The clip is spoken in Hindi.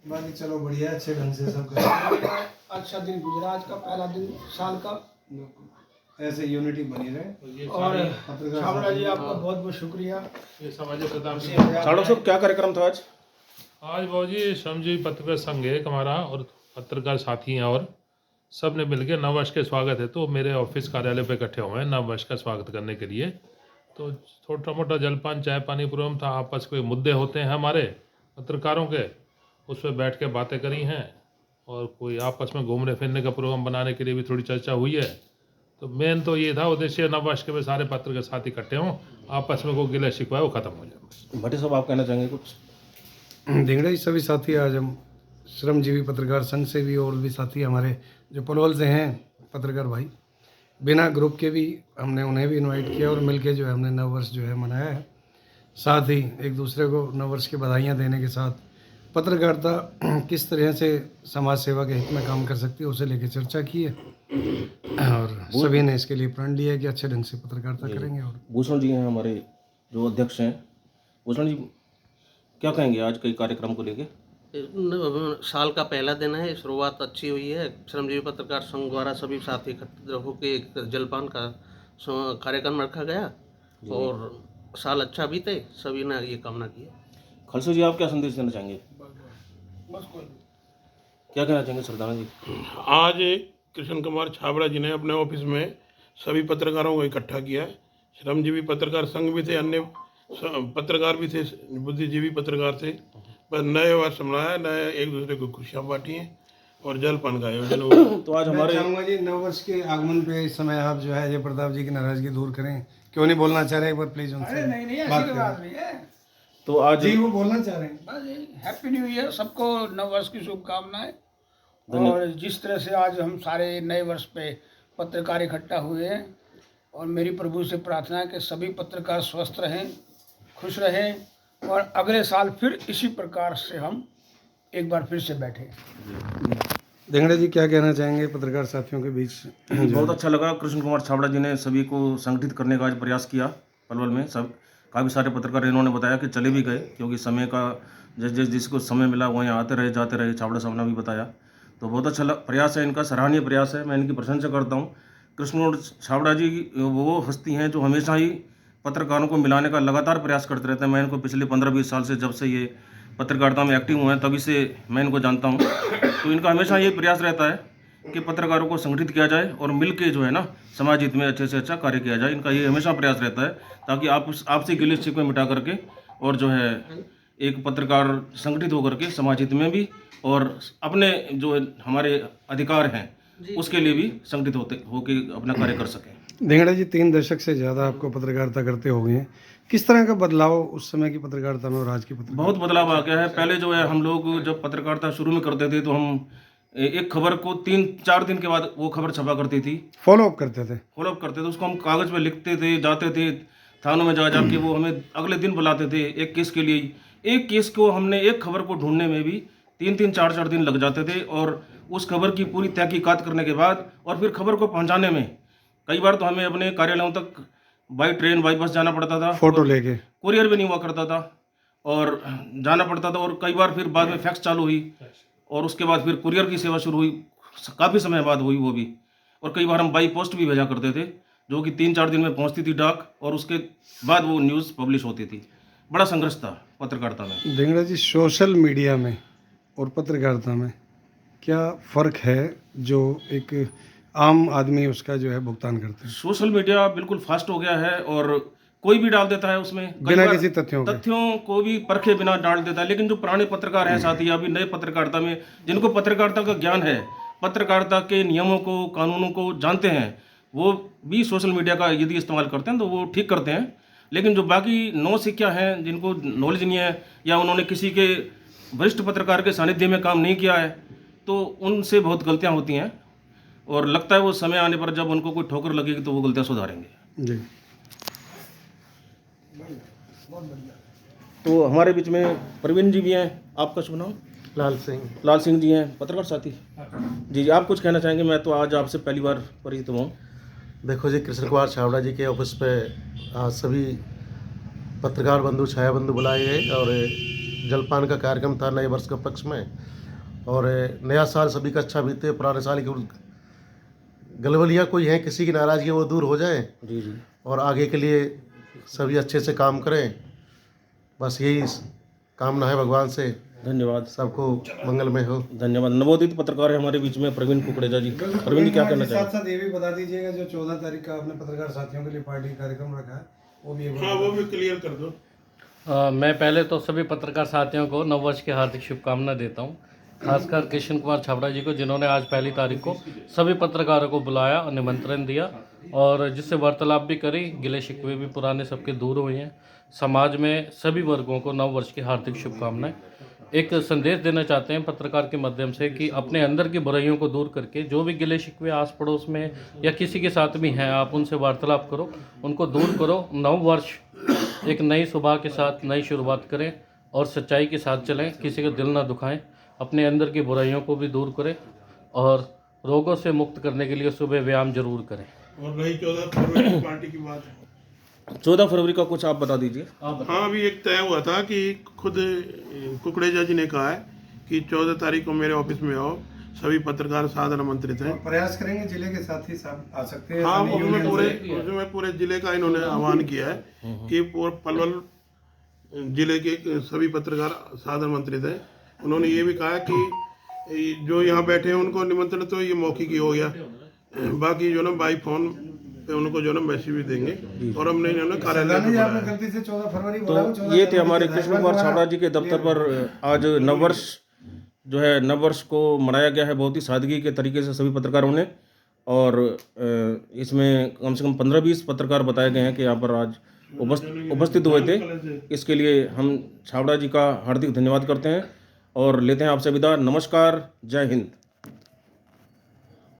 बाकी चलो बढ़िया, अच्छे ढंग से सब कर। अच्छा दिन गुजरा, आज का पहला दिन साल का। ऐसे यूनिटी बनी रहे। और पत्रकार छाबड़ा जी साथी- आपका बहुत बहुत शुक्रिया। साड़ो साहब क्या कार्यक्रम था आज? आज बाबू जी श्रमजीवी पत्रकार संघ है एक हमारा, और पत्रकार साथी हैं, और सब ने मिलकर नववर्ष के स्वागत है तो मेरे ऑफिस कार्यालय पे इकट्ठे हुए हैं नववर्ष का स्वागत करने के लिए। तो छोटा मोटा जलपान चाय पानी प्रोग्राम था, आपस के मुद्दे होते हैं हमारे पत्रकारों के, उस पर बैठ के बातें करी हैं, और कोई आपस में घूमने फिरने का प्रोग्राम बनाने के लिए भी थोड़ी चर्चा हुई है। तो मेन तो ये था उद्देश्य, नववर्ष के में सारे पत्रकार साथी इकट्ठे हों, आपस में कोई गिले शिकवा है वो खत्म हो जाए। भट्टी साहब आप कहना चाहेंगे कुछ? धिंगड़ा जी सभी साथी, आज हम श्रमजीवी पत्रकार संघ से भी और भी साथी हमारे जो पलवल से हैं पत्रकार भाई, बिना ग्रुप के भी हमने उन्हें भी इनवाइट किया और मिलके जो है हमने नववर्ष जो है मनाया है। साथ ही एक दूसरे को नववर्ष की बधाइयाँ देने के साथ पत्रकारिता किस तरह से समाज सेवा के हित में काम कर सकती है उसे लेकर चर्चा की है, और सभी ने इसके लिए प्रण लिया है कि अच्छे ढंग से पत्रकारिता करेंगे। और भूषण जी हैं हमारे जो अध्यक्ष हैं, भूषण जी क्या कहेंगे आज के कार्यक्रम को लेके? साल का पहला दिन है, शुरुआत अच्छी हुई है। श्रमजीवी पत्रकार संघ द्वारा सभी साथी एकत्र होकर एक जलपान का कार्यक्रम रखा गया और साल अच्छा बीते, सभी ने ये कामना की है। खलसे जी आप क्या संदेश देना चाहेंगे? क्या कहना चाहेंगे सरदाना जी? आज कृष्ण कुमार छाबड़ा जी ने अपने ऑफिस में सभी पत्रकारों को इकट्ठा किया। श्रमजीवी पत्रकार संघ भी थे, अन्य पत्रकार भी थे, बुद्धिजीवी पत्रकार थे। बस नए वर्ष मनाया, नए एक दूसरे को खुशियाँ बांटी हैं और जलपान का आयोजन हुआ। तो आज मैं हमारे चाहूँगा जी नववर्ष के आगमन पे इस समय आप जो है अजय प्रताप जी की नाराजगी दूर करें। क्यों नहीं बोलना चाह रहे, एक बार प्लीज उनसे नहीं बात ऐसी कोई बात करें। नहीं है। तो आज जी वो बोलना चाह रहे हैं। बस हैप्पी न्यू ईयर, सबको नववर्ष की शुभकामनाएं। और जिस तरह से आज हम सारे नए वर्ष पे पत्रकार इकट्ठा हुए हैं, और मेरी प्रभु से प्रार्थना है कि सभी पत्रकार स्वस्थ रहें, खुश रहें, और अगले साल फिर इसी प्रकार से हम एक बार फिर से बैठे। धिंगड़ा जी क्या कहना चाहेंगे पत्रकार साथियों के बीच? बहुत अच्छा लगा, कृष्ण कुमार छाबड़ा जी ने सभी को संगठित करने का आज प्रयास किया पलवल में। सब काफ़ी सारे पत्रकार इन्होंने बताया कि चले भी गए, क्योंकि समय का जिसको समय मिला वो यहाँ आते रहे जाते रहे, छाबड़ा साहब ने भी बताया। तो बहुत अच्छा प्रयास है इनका, सराहनीय प्रयास है, मैं इनकी प्रशंसा करता हूँ। कृष्ण कुमार छाबड़ा जी वो हस्ती हैं जो हमेशा ही पत्रकारों को मिलाने का लगातार प्रयास करते रहते हैं। मैं इनको पिछले 15-20 साल से, जब से ये पत्रकारिता में एक्टिव हुए हैं तभी से मैं इनको जानता हूँ। तो इनका हमेशा ये प्रयास रहता है कि पत्रकारों को संगठित किया जाए और मिल के जो है ना समाज हित में अच्छे से अच्छा कार्य किया जाए। इनका ये हमेशा प्रयास रहता है, ताकि आपसी गिले शिकवे मिटा करके और जो है एक पत्रकार संगठित होकर के समाज हित में भी और अपने जो हमारे अधिकार हैं उसके लिए भी संगठित होके अपना कार्य कर सकें। धिंगड़ा जी 3 दशक से ज़्यादा आपको पत्रकारिता करते हो गए हैं, किस तरह का बदलाव उस समय की पत्रकारिता में और आज की पत्रकारिता? बहुत बदलाव आ गया है। पहले जो है हम लोग जब पत्रकारिता शुरू में करते थे तो हम एक खबर को 3-4 दिन के बाद वो खबर छपा करती थी, फॉलोअप करते थे। फॉलोअप करते थे, उसको हम कागज़ पे लिखते थे, जाते थे थानों में जाके वो हमें अगले दिन बुलाते थे एक केस के लिए। एक केस को हमने एक खबर को ढूंढने में भी 3-3, 4-4 दिन लग जाते थे, और उस खबर की पूरी तहकीकात करने के बाद और फिर खबर को पहुंचाने में कई बार तो हमें अपने कार्यालयों तक बाई ट्रेन बाई बस जाना पड़ता था, फोटो लेके। कुरियर भी नहीं हुआ करता था और जाना पड़ता था। और कई बार फिर बाद में फैक्स चालू हुई और उसके बाद फिर कुरियर की सेवा शुरू हुई, काफ़ी समय बाद हुई वो भी। और कई बार हम बाई पोस्ट भी भेजा करते थे, जो कि 3-4 दिन में पहुंचती थी डाक, और उसके बाद वो न्यूज़ पब्लिश होती थी। बड़ा संघर्ष था पत्रकारिता में। धिंगड़ा जी सोशल मीडिया में और पत्रकारिता में क्या फ़र्क है जो एक आम आदमी उसका जो है भुगतान करते हैं? सोशल मीडिया बिल्कुल फास्ट हो गया है और कोई भी डाल देता है उसमें, कई बिना बार किसी तथ्यों को भी परखे बिना डाल देता है। लेकिन जो पुराने पत्रकार हैं साथी, अभी नए पत्रकारिता में जिनको पत्रकारिता का ज्ञान है, पत्रकारिता के नियमों को कानूनों को जानते हैं, वो भी सोशल मीडिया का यदि इस्तेमाल करते हैं तो वो ठीक करते हैं। लेकिन जो बाकी नौसिखिया हैं, जिनको नॉलेज नहीं है या उन्होंने किसी के वरिष्ठ पत्रकार के सानिध्य में काम नहीं किया है, तो उनसे बहुत गलतियाँ होती हैं, और लगता है वो समय आने पर जब उनको कोई ठोकर लगेगी तो वो गलतियाँ सुधारेंगे। जी। तो हमारे बीच में प्रवीण जी भी हैं, आपका शुभ नाम? लाल सिंह जी हैं, पत्रकार साथी। जी आप कुछ कहना चाहेंगे? मैं तो आज आपसे पहली बार परिचित हूँ। देखो जी, कृष्ण कुमार छाबड़ा जी के ऑफिस पे आज सभी पत्रकार बंधु छाया बंधु बुलाए गए और जलपान का कार्यक्रम था नए वर्ष के पक्ष में। और नया साल सभी का अच्छा बीते, पुराने साल की गलबलियाँ कोई हैं किसी की नाराज़गी वो दूर हो जाए जी जी। और आगे के लिए सभी अच्छे से काम करें, बस यही कामना है भगवान से। धन्यवाद। सबको मंगलमय हो। धन्यवाद। नवोदित पत्रकार है हमारे बीच में प्रवीण कुकड़ेजा जी। प्रवीण जी क्या कहना साथ चाहेंगे? साथ ये भी बता दीजिएगा जो 14 तारीख का आपने पत्रकार साथियों के लिए पार्टी कार्यक्रम रखा है वो भी एक बार हाँ वो भी क्लियर कर दो। मैं पहले तो सभी पत्रकार साथियों को नववर्ष की हार्दिक शुभकामनाएं देता हूं, खासकर कृष्ण कुमार छाबड़ा जी को जिन्होंने आज पहली तारीख को सभी पत्रकारों को बुलाया और निमंत्रण दिया और जिससे वार्तालाप भी करी, गिले शिकवे भी पुराने सबके दूर हुए हैं। समाज में सभी वर्गों को नववर्ष की हार्दिक शुभकामनाएं। एक संदेश देना चाहते हैं पत्रकार के माध्यम से कि अपने अंदर की बुराइयों को दूर करके जो भी गिले शिकवे आस पड़ोस में या किसी के साथ भी हैं, आप उनसे वार्तालाप करो, उनको दूर करो। नव वर्ष एक नई सुबह के साथ नई शुरुआत करें और सच्चाई के साथ चलें, किसी का दिल ना दुखाएं, अपने अंदर की बुराइयों को भी दूर करें और रोगों से मुक्त करने के लिए सुबह व्यायाम जरूर करें। और रही 14 फरवरी की पार्टी की बात, 14 फरवरी का कुछ आप बता दीजिए। हाँ अभी एक तय हुआ था कि खुद कुकड़ेजा जी ने कहा है कि 14 तारीख को मेरे ऑफिस में आओ, सभी पत्रकार सादर आमंत्रित हैं। प्रयास करेंगे जिले के साथी सब आ सकते हैं। हाँ सभी यूनियन से। उसमें पूरे जिले का इन्होंने आह्वान किया है कि पलवल जिले के सभी पत्रकार सादर आमंत्रित हैं। उन्होंने ये भी कहा है कि जो यहाँ बैठे हैं उनको निमंत्रण तो ये मौखिक ही हो गया, बाकी जो ना बाई फोन पे उनको जो ना मैसेज भी देंगे और हमने इन्होंने कार्यालय आपने बुलाया है। गलती से 14 फरवरी बोला, तो 14 ये थे फरवरी हमारे से कृष्ण कुमार छाबड़ा जी के दफ्तर पर आज नववर्ष जो है नववर्ष को मनाया गया है बहुत ही सादगी के तरीके से सभी पत्रकारों ने। और इसमें कम से कम 15-20 पत्रकार बताए गए हैं कि यहाँ पर आज उपस्थित हुए थे। इसके लिए हम छाबड़ा जी का हार्दिक धन्यवाद करते हैं और लेते हैं आपसे विदा। नमस्कार, जय हिंद।